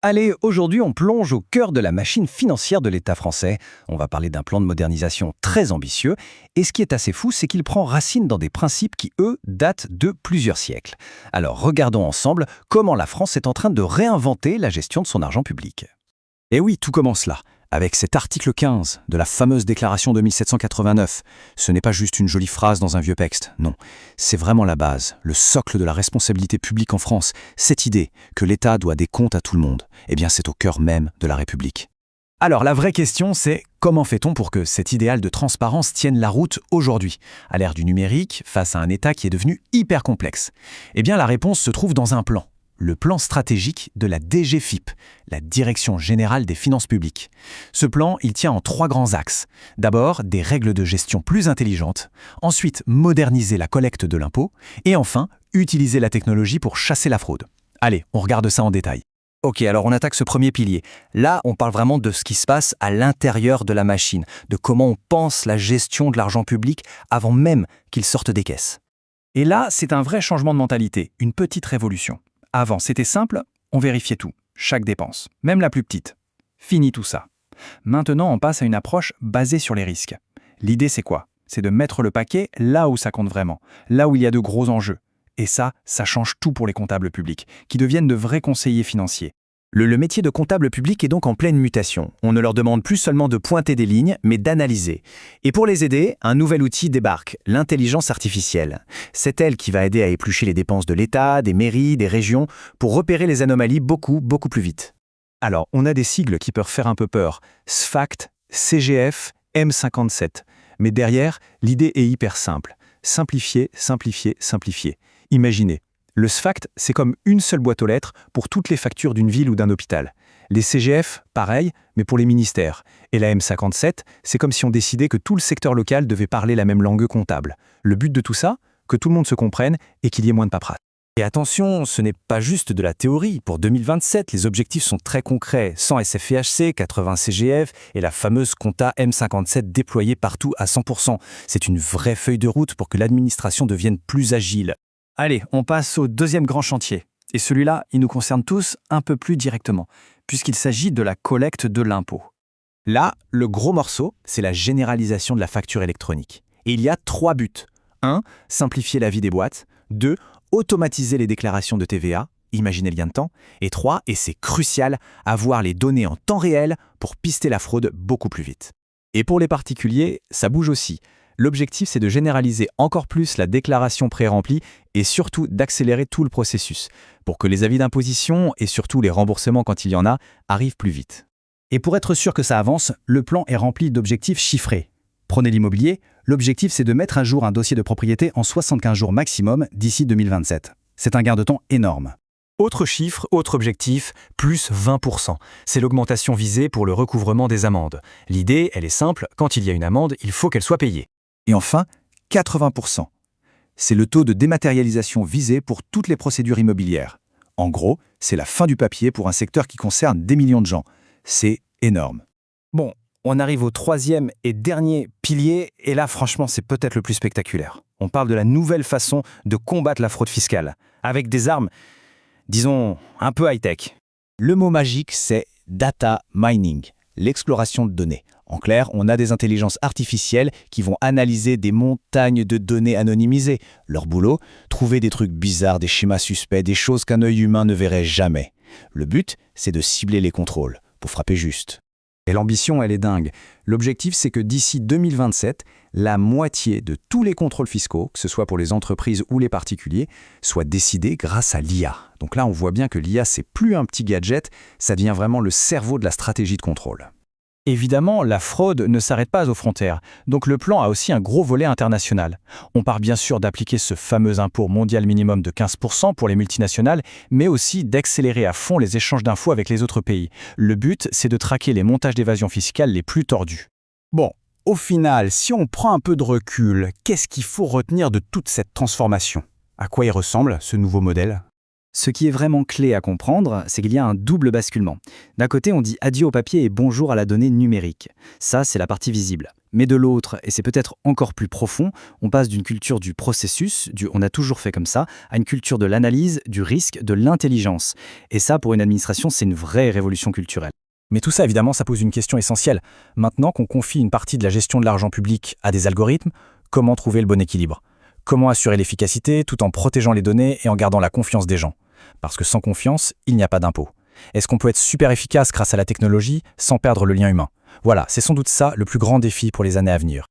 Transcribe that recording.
Allez, aujourd'hui on plonge au cœur de la machine financière de l'État français. On va parler d'un plan de modernisation très ambitieux. Et ce qui est assez fou, c'est qu'il prend racine dans des principes qui, eux, datent de plusieurs siècles. Alors regardons ensemble comment la France est en train de réinventer la gestion de son argent public. Et oui, tout commence là, avec cet article 15 de la fameuse déclaration de 1789. Ce n'est pas juste une jolie phrase dans un vieux texte, non. C'est vraiment la base, le socle de la responsabilité publique en France, cette idée que l'État doit des comptes à tout le monde. Eh bien, c'est au cœur même de la République. Alors, la vraie question, c'est comment fait-on pour que cet idéal de transparence tienne la route aujourd'hui, à l'ère du numérique, face à un État qui est devenu hyper complexe? Eh bien, la réponse se trouve dans un plan. Le plan stratégique de la DGFiP, la Direction Générale des Finances Publiques. Ce plan, il tient en 3 grands axes. D'abord, des règles de gestion plus intelligentes. Ensuite, moderniser la collecte de l'impôt. Et enfin, utiliser la technologie pour chasser la fraude. Allez, on regarde ça en détail. Ok, alors on attaque ce premier pilier. Là, on parle vraiment de ce qui se passe à l'intérieur de la machine, de comment on pense la gestion de l'argent public avant même qu'il sorte des caisses. Et là, c'est un vrai changement de mentalité, une petite révolution. Avant, c'était simple, on vérifiait tout, chaque dépense, même la plus petite. Fini tout ça. Maintenant, on passe à une approche basée sur les risques. L'idée, c'est quoi? C'est de mettre le paquet là où ça compte vraiment, là où il y a de gros enjeux. Et ça change tout pour les comptables publics, qui deviennent de vrais conseillers financiers. Le métier de comptable public est donc en pleine mutation. On ne leur demande plus seulement de pointer des lignes, mais d'analyser. Et pour les aider, un nouvel outil débarque, l'intelligence artificielle. C'est elle qui va aider à éplucher les dépenses de l'État, des mairies, des régions, pour repérer les anomalies beaucoup plus vite. Alors, on a des sigles qui peuvent faire un peu peur. SFACT, CGF, M57. Mais derrière, l'idée est hyper simple. Simplifier, simplifier, simplifier. Imaginez. Le SFACT, c'est comme une seule boîte aux lettres pour toutes les factures d'une ville ou d'un hôpital. Les CGF, pareil, mais pour les ministères. Et la M57, c'est comme si on décidait que tout le secteur local devait parler la même langue comptable. Le but de tout ça, que tout le monde se comprenne et qu'il y ait moins de paperasse. Et attention, ce n'est pas juste de la théorie. Pour 2027, les objectifs sont très concrets. 100 SFIHC, 80 CGF et la fameuse compta M57 déployée partout à 100%. C'est une vraie feuille de route pour que l'administration devienne plus agile. Allez, on passe au deuxième grand chantier. Et celui-là, il nous concerne tous un peu plus directement, puisqu'il s'agit de la collecte de l'impôt. Là, le gros morceau, c'est la généralisation de la facture électronique. Et il y a 3 buts. 1. Simplifier la vie des boîtes. 2. Automatiser les déclarations de TVA. Imaginez le gain de temps. Et 3, et c'est crucial, avoir les données en temps réel pour pister la fraude beaucoup plus vite. Et pour les particuliers, ça bouge aussi. L'objectif, c'est de généraliser encore plus la déclaration pré-remplie et surtout d'accélérer tout le processus pour que les avis d'imposition et surtout les remboursements quand il y en a arrivent plus vite. Et pour être sûr que ça avance, le plan est rempli d'objectifs chiffrés. Prenez l'immobilier, l'objectif c'est de mettre à jour un dossier de propriété en 75 jours maximum d'ici 2027. C'est un gain de temps énorme. Autre chiffre, autre objectif, plus 20%. C'est l'augmentation visée pour le recouvrement des amendes. L'idée, elle est simple, quand il y a une amende, il faut qu'elle soit payée. Et enfin, 80%. C'est le taux de dématérialisation visé pour toutes les procédures immobilières. En gros, c'est la fin du papier pour un secteur qui concerne des millions de gens. C'est énorme. Bon, on arrive au 3e et dernier pilier, et là franchement c'est peut-être le plus spectaculaire. On parle de la nouvelle façon de combattre la fraude fiscale, avec des armes, disons, un peu high-tech. Le mot magique, c'est data mining, l'exploration de données. En clair, on a des intelligences artificielles qui vont analyser des montagnes de données anonymisées. Leur boulot, trouver des trucs bizarres, des schémas suspects, des choses qu'un œil humain ne verrait jamais. Le but, c'est de cibler les contrôles, pour frapper juste. Et l'ambition, elle est dingue. L'objectif, c'est que d'ici 2027, la moitié de tous les contrôles fiscaux, que ce soit pour les entreprises ou les particuliers, soient décidés grâce à l'IA. Donc là, on voit bien que l'IA, c'est plus un petit gadget, ça devient vraiment le cerveau de la stratégie de contrôle. Évidemment, la fraude ne s'arrête pas aux frontières, donc le plan a aussi un gros volet international. On part bien sûr d'appliquer ce fameux impôt mondial minimum de 15% pour les multinationales, mais aussi d'accélérer à fond les échanges d'infos avec les autres pays. Le but, c'est de traquer les montages d'évasion fiscale les plus tordus. Bon, au final, si on prend un peu de recul, qu'est-ce qu'il faut retenir de toute cette transformation? À quoi il ressemble, ce nouveau modèle? Ce qui est vraiment clé à comprendre, c'est qu'il y a un double basculement. D'un côté, on dit adieu au papier et bonjour à la donnée numérique. Ça, c'est la partie visible. Mais de l'autre, et c'est peut-être encore plus profond, on passe d'une culture du processus, du on a toujours fait comme ça, à une culture de l'analyse, du risque, de l'intelligence. Et ça, pour une administration, c'est une vraie révolution culturelle. Mais tout ça, évidemment, ça pose une question essentielle. Maintenant qu'on confie une partie de la gestion de l'argent public à des algorithmes, comment trouver le bon équilibre? Comment assurer l'efficacité tout en protégeant les données et en gardant la confiance des gens? Parce que sans confiance, il n'y a pas d'impôt. Est-ce qu'on peut être super efficace grâce à la technologie sans perdre le lien humain? Voilà, c'est sans doute ça le plus grand défi pour les années à venir.